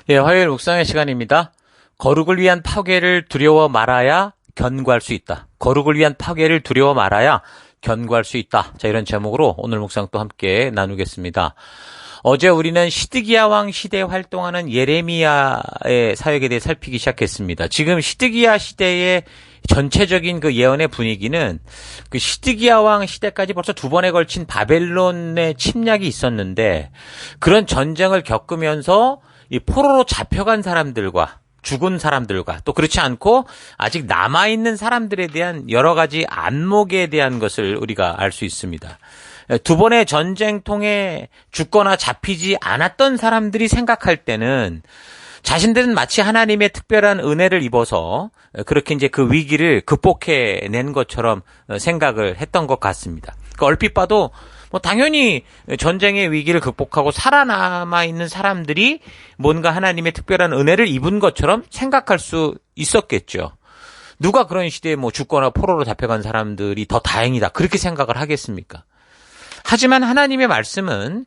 예, 화요일 묵상의 시간입니다. 거룩을 위한 파괴를 두려워 말아야 견고할 수 있다. 거룩을 위한 파괴를 두려워 말아야 견고할 수 있다. 자, 이런 제목으로 오늘 묵상 또 함께 나누겠습니다. 어제 우리는 시드기야 왕 시대에 활동하는 예레미야의 사역에 대해 살피기 시작했습니다. 지금 시드기야 시대의 전체적인 그 예언의 분위기는 그 시드기야 왕 시대까지 벌써 두 번에 걸친 바벨론의 침략이 있었는데, 그런 전쟁을 겪으면서 이 포로로 잡혀간 사람들과 죽은 사람들과 또 그렇지 않고 아직 남아있는 사람들에 대한 여러 가지 안목에 대한 것을 우리가 알 수 있습니다. 두 번의 전쟁통에 죽거나 잡히지 않았던 사람들이 생각할 때는 자신들은 마치 하나님의 특별한 은혜를 입어서 그렇게 이제 그 위기를 극복해낸 것처럼 생각을 했던 것 같습니다. 얼핏 봐도 당연히 전쟁의 위기를 극복하고 살아남아 있는 사람들이 뭔가 하나님의 특별한 은혜를 입은 것처럼 생각할 수 있었겠죠. 누가 그런 시대에 죽거나 포로로 잡혀간 사람들이 더 다행이다, 그렇게 생각을 하겠습니까? 하지만 하나님의 말씀은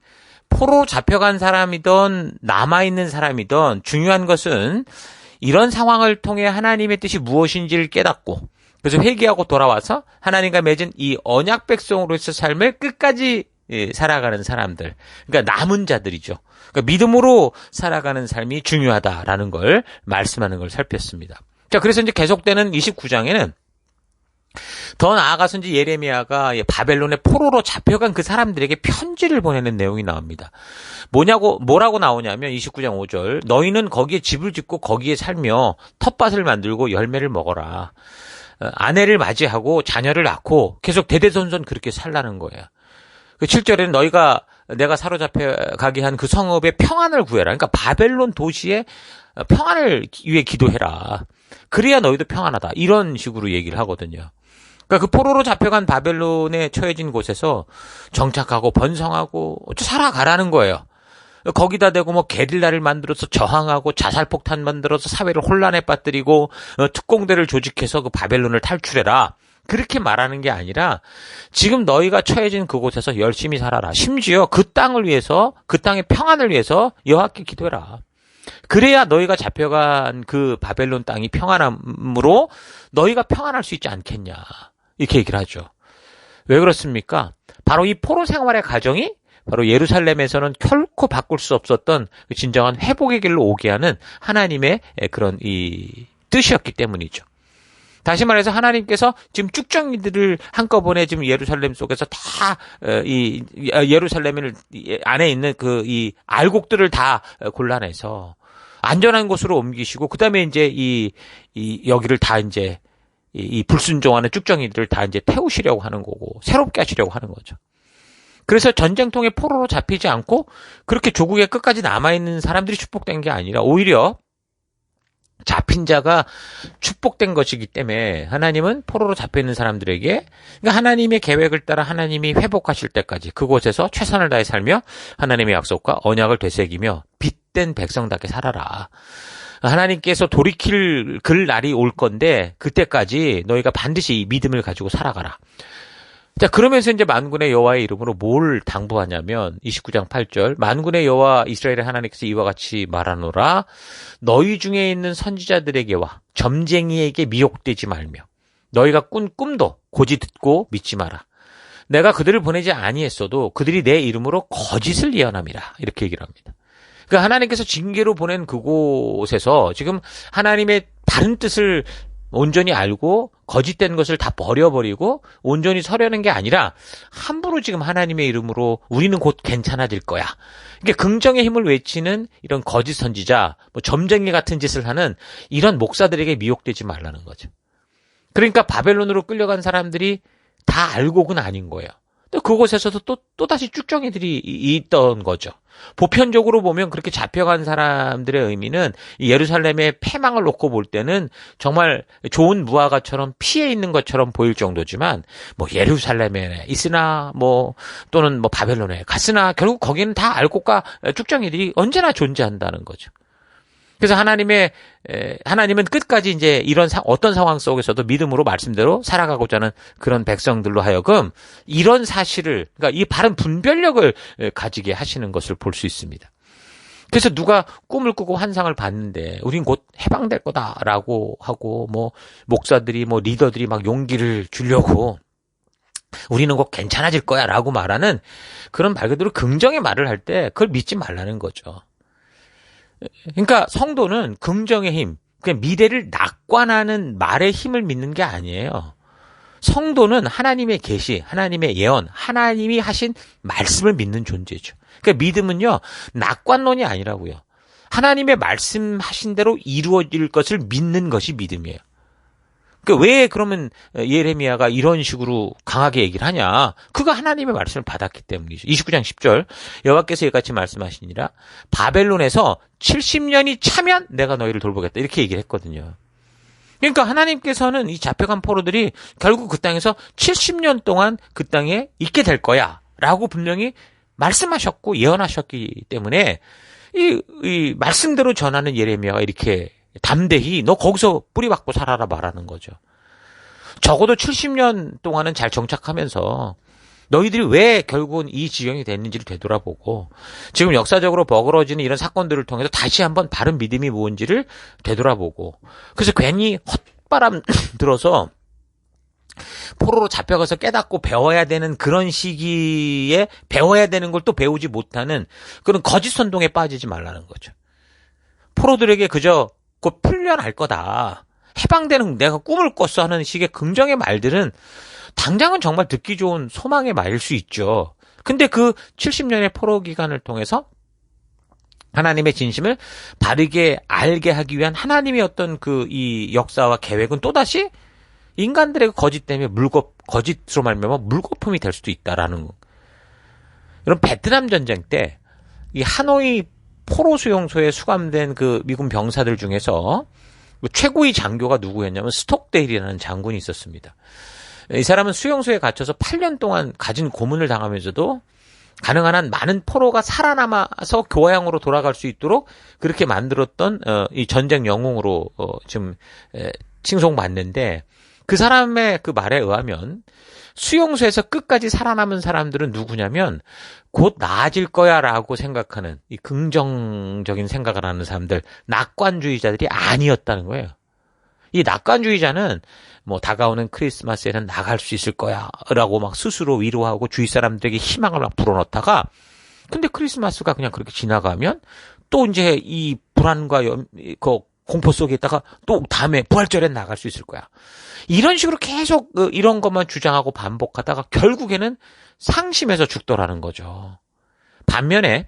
포로 잡혀간 사람이든 남아있는 사람이든 중요한 것은 이런 상황을 통해 하나님의 뜻이 무엇인지를 깨닫고, 그래서 회개하고 돌아와서 하나님과 맺은 이 언약 백성으로서 삶을 끝까지 살아가는 사람들, 그러니까 남은 자들이죠. 그러니까 믿음으로 살아가는 삶이 중요하다라는 걸 말씀하는 걸 살폈습니다. 자, 그래서 이제 계속되는 29장에는 더 나아가서 이제 예레미야가 바벨론의 포로로 잡혀간 그 사람들에게 편지를 보내는 내용이 나옵니다. 뭐라고 나오냐면 29장 5절, 너희는 거기에 집을 짓고 거기에 살며 텃밭을 만들고 열매를 먹어라. 아내를 맞이하고 자녀를 낳고 계속 대대손손 그렇게 살라는 거예요. 그 7절에는 내가 사로잡혀 가게 한 그 성읍의 평안을 구해라. 그러니까 바벨론 도시의 평안을 위해 기도해라. 그래야 너희도 평안하다. 이런 식으로 얘기를 하거든요. 그러니까 그 포로로 잡혀간 바벨론에 처해진 곳에서 정착하고 번성하고 살아가라는 거예요. 거기다 대고 게릴라를 만들어서 저항하고 자살폭탄 만들어서 사회를 혼란에 빠뜨리고 특공대를 조직해서 그 바벨론을 탈출해라, 그렇게 말하는 게 아니라 지금 너희가 처해진 그곳에서 열심히 살아라. 심지어 그 땅을 위해서, 그 땅의 평안을 위해서 여호와께 기도해라. 그래야 너희가 잡혀간 그 바벨론 땅이 평안함으로 너희가 평안할 수 있지 않겠냐, 이렇게 얘기를 하죠. 왜 그렇습니까? 바로 이 포로 생활의 과정이 바로 예루살렘에서는 결코 바꿀 수 없었던 진정한 회복의 길로 오게 하는 하나님의 그런 이 뜻이었기 때문이죠. 다시 말해서 하나님께서 지금 쭉정이들을 한꺼번에 지금 예루살렘 속에서 다 이 예루살렘 안에 있는 그 이 알곡들을 다 골라내서 안전한 곳으로 옮기시고, 그다음에 이제 이 여기를 다 이제 이 불순종하는 쭉정이들을 다 이제 태우시려고 하는 거고, 새롭게 하시려고 하는 거죠. 그래서 전쟁통에 포로로 잡히지 않고 그렇게 조국의 끝까지 남아있는 사람들이 축복된 게 아니라 오히려 잡힌 자가 축복된 것이기 때문에 하나님은 포로로 잡혀있는 사람들에게, 그러니까 하나님의 계획을 따라 하나님이 회복하실 때까지 그곳에서 최선을 다해 살며 하나님의 약속과 언약을 되새기며 빛된 백성답게 살아라. 하나님께서 돌이킬 그 날이 올 건데 그때까지 너희가 반드시 이 믿음을 가지고 살아가라. 자, 그러면서 이제 만군의 여호와의 이름으로 뭘 당부하냐면 29장 8절, 만군의 여호와 이스라엘의 하나님께서 이와 같이 말하노라. 너희 중에 있는 선지자들에게와 점쟁이에게 미혹되지 말며 너희가 꾼 꿈도 고지 듣고 믿지 마라. 내가 그들을 보내지 아니했어도 그들이 내 이름으로 거짓을 예언함이라, 이렇게 얘기를 합니다. 그러니까 하나님께서 징계로 보낸 그곳에서 지금 하나님의 다른 뜻을 온전히 알고 거짓된 것을 다 버려버리고 온전히 서려는 게 아니라 함부로 지금 하나님의 이름으로 우리는 곧 괜찮아질 거야, 이게 긍정의 힘을 외치는 이런 거짓 선지자, 점쟁이 같은 짓을 하는 이런 목사들에게 미혹되지 말라는 거죠. 그러니까 바벨론으로 끌려간 사람들이 다 알곡은 아닌 거예요. 또 그곳에서도 또다시 쭉정이들이 있던 거죠. 보편적으로 보면 그렇게 잡혀간 사람들의 의미는 예루살렘의 패망을 놓고 볼 때는 정말 좋은 무화과처럼 피해 있는 것처럼 보일 정도지만, 예루살렘에 있으나 또는 바벨론에 갔으나 결국 거기는 다 알곡과 쭉정이들이 언제나 존재한다는 거죠. 그래서 하나님은 끝까지 이제 이런 어떤 상황 속에서도 믿음으로 말씀대로 살아가고자 하는 그런 백성들로 하여금 이런 사실을, 그러니까 이 바른 분별력을 가지게 하시는 것을 볼 수 있습니다. 그래서 누가 꿈을 꾸고 환상을 봤는데 우린 곧 해방될 거다라고 하고 뭐 목사들이 뭐 리더들이 막 용기를 주려고 우리는 곧 괜찮아질 거야라고 말하는 그런 말 그대로 긍정의 말을 할 때 그걸 믿지 말라는 거죠. 그러니까 성도는 긍정의 힘, 그냥 미래를 낙관하는 말의 힘을 믿는 게 아니에요. 성도는 하나님의 계시, 하나님의 예언, 하나님이 하신 말씀을 믿는 존재죠. 그러니까 믿음은요, 낙관론이 아니라고요. 하나님의 말씀하신 대로 이루어질 것을 믿는 것이 믿음이에요. 그러니까 왜 그러면 예레미야가 이런 식으로 강하게 얘기를 하냐? 그가 하나님의 말씀을 받았기 때문이죠. 29장 10절 여호와께서 이같이 말씀하시니라 바벨론에서 70년이 차면 내가 너희를 돌보겠다 이렇게 얘기를 했거든요. 그러니까 하나님께서는 이 잡혀간 포로들이 결국 그 땅에서 70년 동안 그 땅에 있게 될 거야 라고 분명히 말씀하셨고 예언하셨기 때문에 이 말씀대로 전하는 예레미야가 이렇게 담대히 너 거기서 뿌리박고 살아라 말하는 거죠. 적어도 70년 동안은 잘 정착하면서 너희들이 왜 결국은 이 지경이 됐는지를 되돌아보고 지금 역사적으로 버그러지는 이런 사건들을 통해서 다시 한번 바른 믿음이 뭔지를 되돌아보고 그래서 괜히 헛바람 들어서 포로로 잡혀가서 깨닫고 배워야 되는 그런 시기에 배워야 되는 걸 또 배우지 못하는 그런 거짓 선동에 빠지지 말라는 거죠. 포로들에게 그저 곧 풀려날 거다. 해방되는 내가 꿈을 꿨어 하는 식의 긍정의 말들은 당장은 정말 듣기 좋은 소망의 말일 수 있죠. 근데 그 70년의 포로 기간을 통해서 하나님의 진심을 바르게 알게 하기 위한 하나님의 어떤 이 역사와 계획은 또다시 인간들의 거짓 때문에 거짓으로 말미암아 물거품이 될 수도 있다라는 거. 이런 베트남 전쟁 때 이 하노이 포로 수용소에 수감된 그 미군 병사들 중에서 최고의 장교가 누구였냐면 스톡데일이라는 장군이 있었습니다. 이 사람은 수용소에 갇혀서 8년 동안 가진 고문을 당하면서도 가능한 한 많은 포로가 살아남아서 교화형으로 돌아갈 수 있도록 그렇게 만들었던 이 전쟁 영웅으로 지금 칭송받는데 그 사람의 그 말에 의하면 수용소에서 끝까지 살아남은 사람들은 누구냐면 곧 나아질 거야라고 생각하는 이 긍정적인 생각을 하는 사람들, 낙관주의자들이 아니었다는 거예요. 이 낙관주의자는 뭐 다가오는 크리스마스에는 나갈 수 있을 거야라고 막 스스로 위로하고 주위 사람들에게 희망을 막 불어넣다가 근데 크리스마스가 그냥 그렇게 지나가면 또 이제 이 불안과 공포 속에 있다가 또 다음에 부활절에 나갈 수 있을 거야. 이런 식으로 계속 이런 것만 주장하고 반복하다가 결국에는 상심해서 죽더라는 거죠. 반면에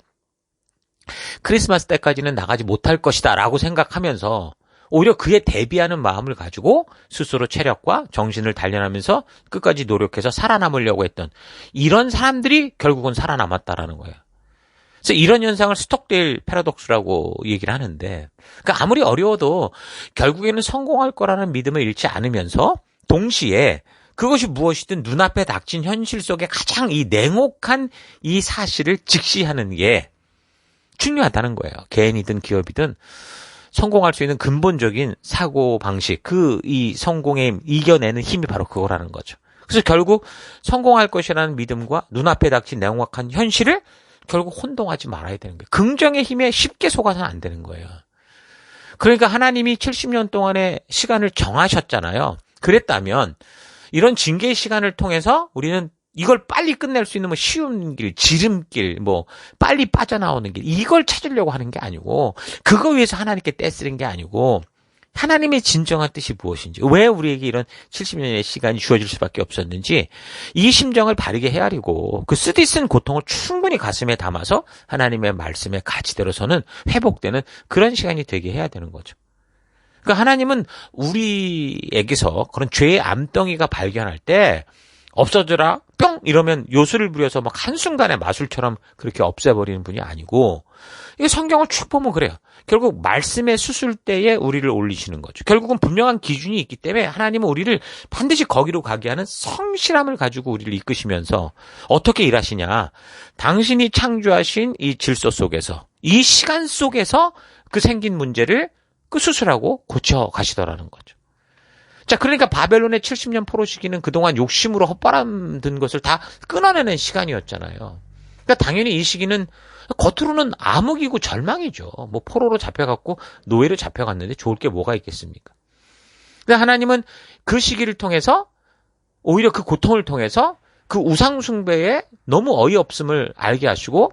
크리스마스 때까지는 나가지 못할 것이다 라고 생각하면서 오히려 그에 대비하는 마음을 가지고 스스로 체력과 정신을 단련하면서 끝까지 노력해서 살아남으려고 했던 이런 사람들이 결국은 살아남았다라는 거예요. 그래서 이런 현상을 스톡데일 패러독스라고 얘기를 하는데 그러니까 아무리 어려워도 결국에는 성공할 거라는 믿음을 잃지 않으면서 동시에 그것이 무엇이든 눈앞에 닥친 현실 속에 가장 이 냉혹한 이 사실을 직시하는 게 중요하다는 거예요. 개인이든 기업이든 성공할 수 있는 근본적인 사고 방식, 이 성공에 이겨내는 힘이 바로 그거라는 거죠. 그래서 결국 성공할 것이라는 믿음과 눈앞에 닥친 냉혹한 현실을 결국 혼동하지 말아야 되는 거예요. 긍정의 힘에 쉽게 속아서는 안 되는 거예요. 그러니까 하나님이 70년 동안의 시간을 정하셨잖아요. 그랬다면 이런 징계의 시간을 통해서 우리는 이걸 빨리 끝낼 수 있는 뭐 쉬운 길, 지름길, 뭐 빨리 빠져나오는 길 이걸 찾으려고 하는 게 아니고 그거 위해서 하나님께 떼쓰는 게 아니고 하나님의 진정한 뜻이 무엇인지 왜 우리에게 이런 70년의 시간이 주어질 수밖에 없었는지 이 심정을 바르게 헤아리고 그 쓰디쓴 고통을 충분히 가슴에 담아서 하나님의 말씀에 가치대로서는 회복되는 그런 시간이 되게 해야 되는 거죠. 그러니까 하나님은 우리에게서 그런 죄의 암덩이가 발견할 때 없어져라 뿅 이러면 요술을 부려서 막 한순간에 마술처럼 그렇게 없애버리는 분이 아니고 이게 성경을 쭉 보면 그래요. 결국 말씀의 수술대에 우리를 올리시는 거죠. 결국은 분명한 기준이 있기 때문에 하나님은 우리를 반드시 거기로 가게 하는 성실함을 가지고 우리를 이끄시면서 어떻게 일하시냐. 당신이 창조하신 이 질서 속에서 이 시간 속에서 그 생긴 문제를 그 수술하고 고쳐가시더라는 거죠. 자, 그러니까 바벨론의 70년 포로 시기는 그동안 욕심으로 헛바람 든 것을 다 끊어내는 시간이었잖아요. 그러니까 당연히 이 시기는 겉으로는 암흑이고 절망이죠. 뭐 포로로 잡혀갔고 노예로 잡혀갔는데 좋을 게 뭐가 있겠습니까? 근데 하나님은 그 시기를 통해서 오히려 그 고통을 통해서 그 우상 숭배에 너무 어이없음을 알게 하시고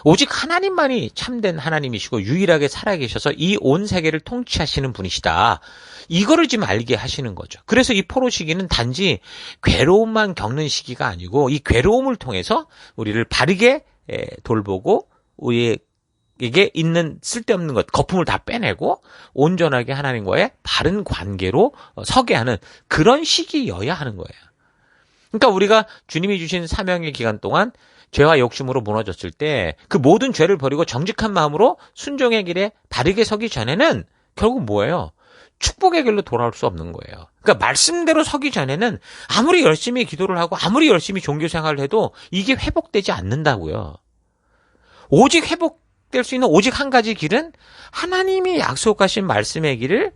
오직 하나님만이 참된 하나님이시고 유일하게 살아계셔서 이 온 세계를 통치하시는 분이시다. 이거를 지금 알게 하시는 거죠. 그래서 이 포로 시기는 단지 괴로움만 겪는 시기가 아니고 이 괴로움을 통해서 우리를 바르게 돌보고 우리에게 있는 쓸데없는 것, 거품을 다 빼내고 온전하게 하나님과의 바른 관계로 서게 하는 그런 시기여야 하는 거예요. 그러니까 우리가 주님이 주신 사명의 기간 동안 죄와 욕심으로 무너졌을 때 그 모든 죄를 버리고 정직한 마음으로 순종의 길에 바르게 서기 전에는 결국 뭐예요? 축복의 길로 돌아올 수 없는 거예요. 그러니까 말씀대로 서기 전에는 아무리 열심히 기도를 하고 아무리 열심히 종교 생활을 해도 이게 회복되지 않는다고요. 오직 회복될 수 있는 오직 한 가지 길은 하나님이 약속하신 말씀의 길을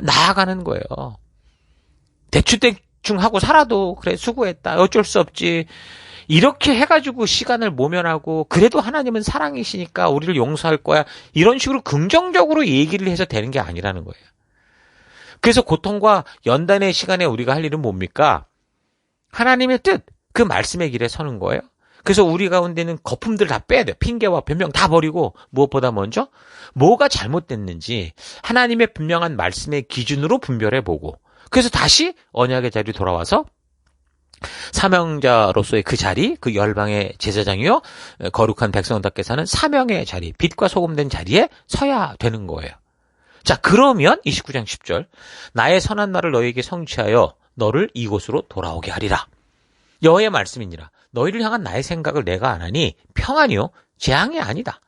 나아가는 거예요. 대충 하고 살아도 그래 수고했다 어쩔 수 없지 이렇게 해가지고 시간을 모면하고 그래도 하나님은 사랑이시니까 우리를 용서할 거야 이런 식으로 긍정적으로 얘기를 해서 되는 게 아니라는 거예요. 그래서 고통과 연단의 시간에 우리가 할 일은 뭡니까? 하나님의 뜻, 그 말씀의 길에 서는 거예요. 그래서 우리 가운데는 거품들 다 빼야 돼요. 핑계와 변명 다 버리고 무엇보다 먼저 뭐가 잘못됐는지 하나님의 분명한 말씀의 기준으로 분별해보고 그래서 다시 언약의 자리로 돌아와서 사명자로서의 그 자리, 그 열방의 제사장이요 거룩한 백성답게 사는 사명의 자리, 빛과 소금 된 자리에 서야 되는 거예요. 자, 그러면 29장 10절 나의 선한 말을 너희에게 성취하여 너를 이곳으로 돌아오게 하리라. 여호와의 말씀이니라. 너희를 향한 나의 생각을 내가 안 하니 평안이요 재앙이 아니다.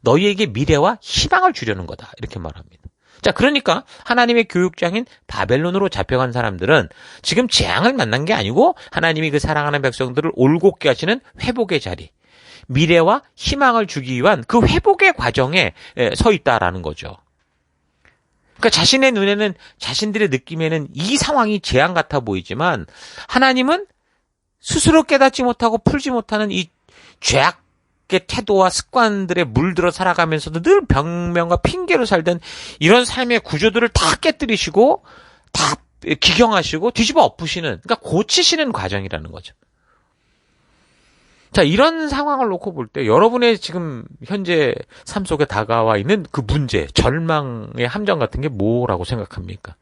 너희에게 미래와 희망을 주려는 거다. 이렇게 말합니다. 자, 그러니까 하나님의 교육장인 바벨론으로 잡혀간 사람들은 지금 재앙을 만난 게 아니고 하나님이 그 사랑하는 백성들을 올곧게 하시는 회복의 자리, 미래와 희망을 주기 위한 그 회복의 과정에 서 있다라는 거죠. 그러니까 자신의 눈에는 자신들의 느낌에는 이 상황이 재앙 같아 보이지만 하나님은 스스로 깨닫지 못하고 풀지 못하는 이 죄악의 태도와 습관들에 물들어 살아가면서도 늘 변명과 핑계로 살던 이런 삶의 구조들을 다 깨뜨리시고 다 기경하시고 뒤집어 엎으시는 그러니까 고치시는 과정이라는 거죠. 자, 이런 상황을 놓고 볼 때 여러분의 지금 현재 삶 속에 다가와 있는 그 문제, 절망의 함정 같은 게 뭐라고 생각합니까?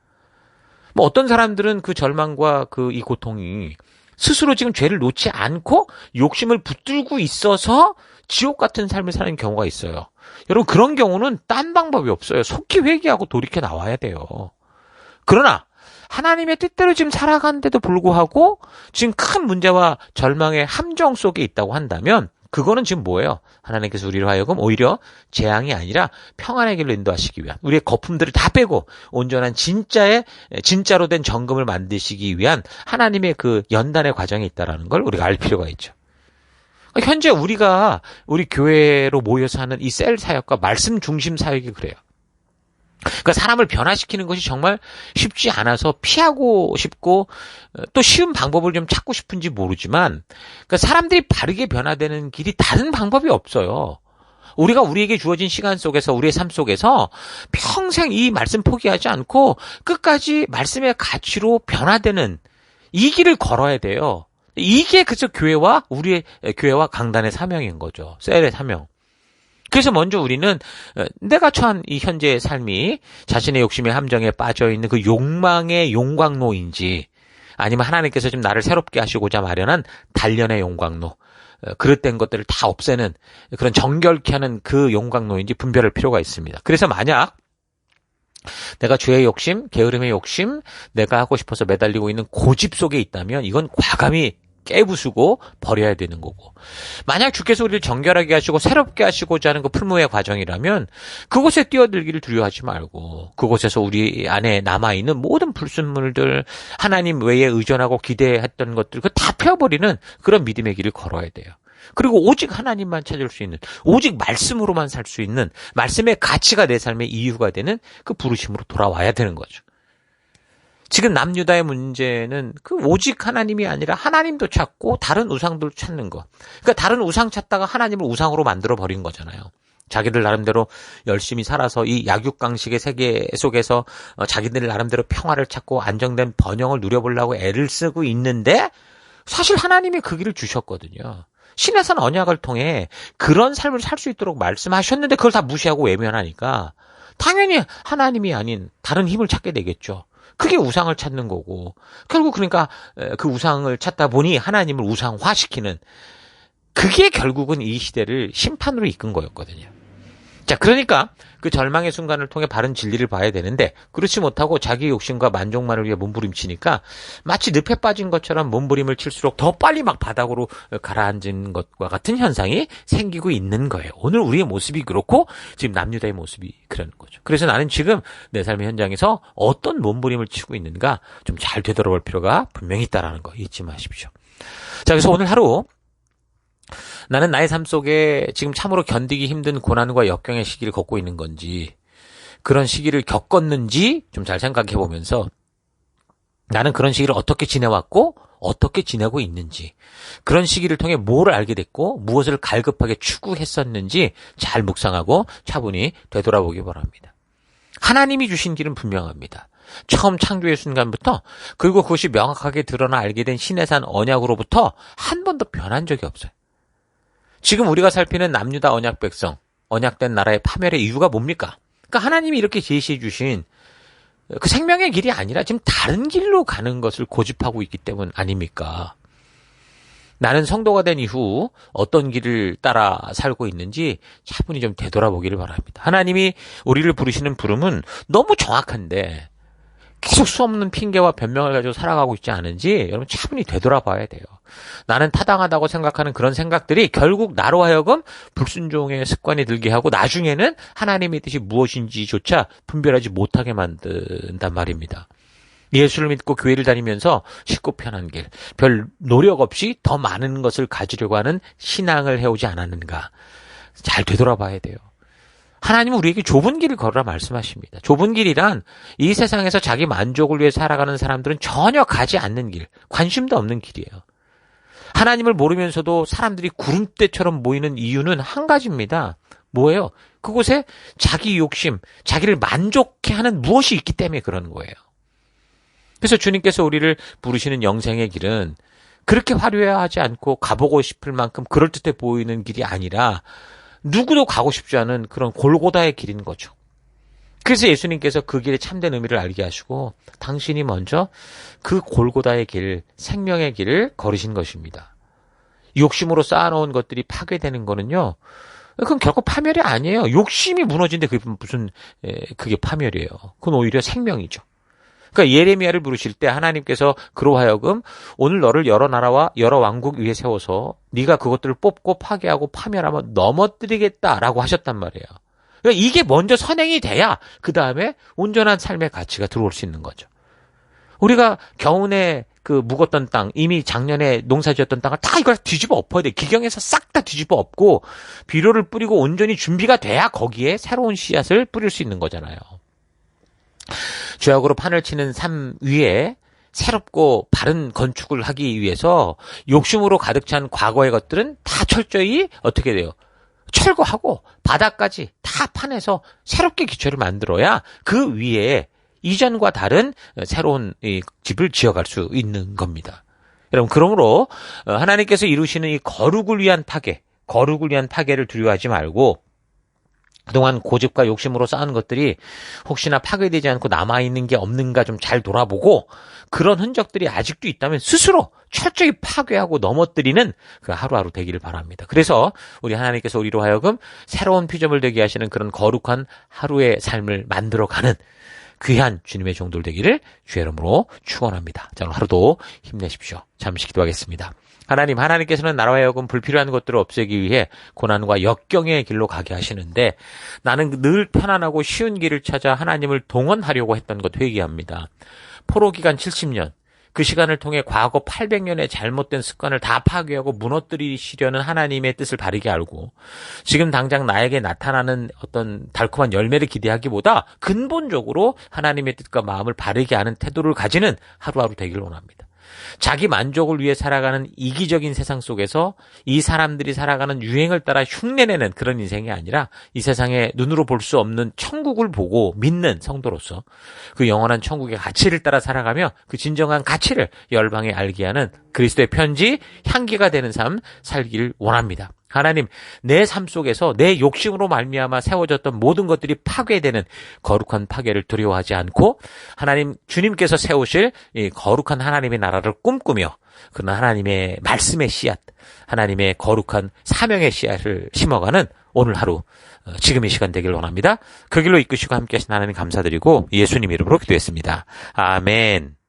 뭐 어떤 사람들은 그 절망과 그 이 고통이 스스로 지금 죄를 놓지 않고 욕심을 붙들고 있어서 지옥 같은 삶을 사는 경우가 있어요. 여러분 그런 경우는 딴 방법이 없어요. 속히 회개하고 돌이켜 나와야 돼요. 그러나 하나님의 뜻대로 지금 살아가는데도 불구하고 지금 큰 문제와 절망의 함정 속에 있다고 한다면 그거는 지금 뭐예요? 하나님께서 우리를 하여금 오히려 재앙이 아니라 평안의 길로 인도하시기 위한 우리의 거품들을 다 빼고 온전한 진짜로 된 정금을 만드시기 위한 하나님의 그 연단의 과정이 있다는 걸 우리가 알 필요가 있죠. 현재 우리 교회로 모여서 하는 이 셀 사역과 말씀 중심 사역이 그래요. 그러니까 사람을 변화시키는 것이 정말 쉽지 않아서 피하고 싶고 또 쉬운 방법을 좀 찾고 싶은지 모르지만 그러니까 사람들이 바르게 변화되는 길이 다른 방법이 없어요. 우리가 우리에게 주어진 시간 속에서 우리의 삶 속에서 평생 이 말씀 포기하지 않고 끝까지 말씀의 가치로 변화되는 이 길을 걸어야 돼요. 이게 그저 우리의 교회와 강단의 사명인 거죠. 셀의 사명. 그래서 먼저 우리는 내가 처한 이 현재의 삶이 자신의 욕심의 함정에 빠져있는 그 욕망의 용광로인지 아니면 하나님께서 좀 나를 새롭게 하시고자 마련한 단련의 용광로, 그릇된 것들을 다 없애는 그런 정결케 하는 그 용광로인지 분별할 필요가 있습니다. 그래서 만약 내가 죄의 욕심, 게으름의 욕심, 내가 하고 싶어서 매달리고 있는 고집 속에 있다면 이건 과감히 깨부수고 버려야 되는 거고 만약 주께서 우리를 정결하게 하시고 새롭게 하시고자 하는 그 풀무의 과정이라면 그곳에 뛰어들기를 두려워하지 말고 그곳에서 우리 안에 남아있는 모든 불순물들 하나님 외에 의존하고 기대했던 것들 그거 다 펴버리는 그런 믿음의 길을 걸어야 돼요. 그리고 오직 하나님만 찾을 수 있는 오직 말씀으로만 살 수 있는 말씀의 가치가 내 삶의 이유가 되는 그 부르심으로 돌아와야 되는 거죠. 지금 남유다의 문제는 그 오직 하나님이 아니라 하나님도 찾고 다른 우상도 찾는 거. 그러니까 다른 우상 찾다가 하나님을 우상으로 만들어 버린 거잖아요. 자기들 나름대로 열심히 살아서 이 약육강식의 세계 속에서 자기들 나름대로 평화를 찾고 안정된 번영을 누려보려고 애를 쓰고 있는데 사실 하나님이 그 길을 주셨거든요. 신의 산 언약을 통해 그런 삶을 살 수 있도록 말씀하셨는데 그걸 다 무시하고 외면하니까 당연히 하나님이 아닌 다른 힘을 찾게 되겠죠. 그게 우상을 찾는 거고 결국 그러니까 그 우상을 찾다 보니 하나님을 우상화시키는 그게 결국은 이 시대를 심판으로 이끈 거였거든요. 자, 그러니까 그 절망의 순간을 통해 바른 진리를 봐야 되는데 그렇지 못하고 자기 욕심과 만족만을 위해 몸부림치니까 마치 늪에 빠진 것처럼 몸부림을 칠수록 더 빨리 막 바닥으로 가라앉은 것과 같은 현상이 생기고 있는 거예요. 오늘 우리의 모습이 그렇고 지금 남유다의 모습이 그러는 거죠. 그래서 나는 지금 내 삶의 현장에서 어떤 몸부림을 치고 있는가 좀 잘 되돌아볼 필요가 분명히 있다는 거 잊지 마십시오. 자, 그래서 오늘 하루 나는 나의 삶 속에 지금 참으로 견디기 힘든 고난과 역경의 시기를 겪고 있는 건지 그런 시기를 겪었는지 좀 잘 생각해 보면서 나는 그런 시기를 어떻게 지내왔고 어떻게 지내고 있는지 그런 시기를 통해 뭘 알게 됐고 무엇을 갈급하게 추구했었는지 잘 묵상하고 차분히 되돌아보기 바랍니다. 하나님이 주신 길은 분명합니다. 처음 창조의 순간부터 그리고 그것이 명확하게 드러나 알게 된 신의 산 언약으로부터 한 번도 변한 적이 없어요. 지금 우리가 살피는 남유다 언약 백성, 언약된 나라의 파멸의 이유가 뭡니까? 그러니까 하나님이 이렇게 제시해 주신 그 생명의 길이 아니라 지금 다른 길로 가는 것을 고집하고 있기 때문 아닙니까? 나는 성도가 된 이후 어떤 길을 따라 살고 있는지 차분히 좀 되돌아보기를 바랍니다. 하나님이 우리를 부르시는 부름은 너무 정확한데 계속 수없는 핑계와 변명을 가지고 살아가고 있지 않은지 여러분 차분히 되돌아봐야 돼요. 나는 타당하다고 생각하는 그런 생각들이 결국 나로 하여금 불순종의 습관이 들게 하고 나중에는 하나님의 뜻이 무엇인지조차 분별하지 못하게 만든단 말입니다. 예수를 믿고 교회를 다니면서 쉽고 편한 길, 별 노력 없이 더 많은 것을 가지려고 하는 신앙을 해오지 않았는가. 잘 되돌아봐야 돼요. 하나님은 우리에게 좁은 길을 걸으라 말씀하십니다. 좁은 길이란 이 세상에서 자기 만족을 위해 살아가는 사람들은 전혀 가지 않는 길, 관심도 없는 길이에요. 하나님을 모르면서도 사람들이 구름대처럼 모이는 이유는 한 가지입니다. 뭐예요? 그곳에 자기 욕심, 자기를 만족해 하는 무엇이 있기 때문에 그런 거예요. 그래서 주님께서 우리를 부르시는 영생의 길은 그렇게 화려하지 않고 가보고 싶을 만큼 그럴듯해 보이는 길이 아니라 누구도 가고 싶지 않은 그런 골고다의 길인 거죠. 그래서 예수님께서 그 길의 참된 의미를 알게 하시고 당신이 먼저 그 골고다의 길, 생명의 길을 걸으신 것입니다. 욕심으로 쌓아놓은 것들이 파괴되는 거는요. 그건 결코 파멸이 아니에요. 욕심이 무너진데 그게 무슨 그게 파멸이에요. 그건 오히려 생명이죠. 그러니까 예레미야를 부르실 때 하나님께서 그로 하여금 오늘 너를 여러 나라와 여러 왕국 위에 세워서 네가 그것들을 뽑고 파괴하고 파멸하면 넘어뜨리겠다라고 하셨단 말이에요. 그러니까 이게 먼저 선행이 돼야 그 다음에 온전한 삶의 가치가 들어올 수 있는 거죠. 우리가 겨우내 그 묵었던 땅, 이미 작년에 농사지었던 땅을 다 이걸 뒤집어 엎어야 돼. 기경에서 싹 다 뒤집어 엎고 비료를 뿌리고 온전히 준비가 돼야 거기에 새로운 씨앗을 뿌릴 수 있는 거잖아요. 죄악으로 판을 치는 삶 위에 새롭고 바른 건축을 하기 위해서 욕심으로 가득 찬 과거의 것들은 다 철저히 어떻게 돼요? 철거하고 바닥까지 다 파내서 새롭게 기초를 만들어야 그 위에 이전과 다른 새로운 집을 지어갈 수 있는 겁니다. 여러분, 그러므로 하나님께서 이루시는 이 거룩을 위한 파괴를 두려워하지 말고 그동안 고집과 욕심으로 쌓은 것들이 혹시나 파괴되지 않고 남아있는 게 없는가 좀 잘 돌아보고 그런 흔적들이 아직도 있다면 스스로 철저히 파괴하고 넘어뜨리는 그 하루하루 되기를 바랍니다. 그래서 우리 하나님께서 우리로 하여금 새로운 피조물 되게 하시는 그런 거룩한 하루의 삶을 만들어가는 귀한 주님의 종들 되기를 주의 이름으로 축원합니다. 자, 오늘 하루도 힘내십시오. 잠시 기도하겠습니다. 하나님께서는 나로 하여금 불필요한 것들을 없애기 위해 고난과 역경의 길로 가게 하시는데 나는 늘 편안하고 쉬운 길을 찾아 하나님을 동원하려고 했던 것 회개합니다. 포로 기간 70년, 그 시간을 통해 과거 800년의 잘못된 습관을 다 파괴하고 무너뜨리시려는 하나님의 뜻을 바르게 알고 지금 당장 나에게 나타나는 어떤 달콤한 열매를 기대하기보다 근본적으로 하나님의 뜻과 마음을 바르게 아는 태도를 가지는 하루하루 되기를 원합니다. 자기 만족을 위해 살아가는 이기적인 세상 속에서 이 사람들이 살아가는 유행을 따라 흉내내는 그런 인생이 아니라 이 세상에 눈으로 볼 수 없는 천국을 보고 믿는 성도로서 그 영원한 천국의 가치를 따라 살아가며 그 진정한 가치를 열방에 알게 하는 그리스도의 편지, 향기가 되는 삶 살기를 원합니다. 하나님, 내 삶 속에서 내 욕심으로 말미암아 세워졌던 모든 것들이 파괴되는 거룩한 파괴를 두려워하지 않고 하나님 주님께서 세우실 이 거룩한 하나님의 나라를 꿈꾸며 그런 하나님의 말씀의 씨앗, 하나님의 거룩한 사명의 씨앗을 심어가는 오늘 하루, 지금 이 시간 되길 원합니다. 그 길로 이끄시고 함께 하신 하나님 감사드리고 예수님 이름으로 기도했습니다. 아멘.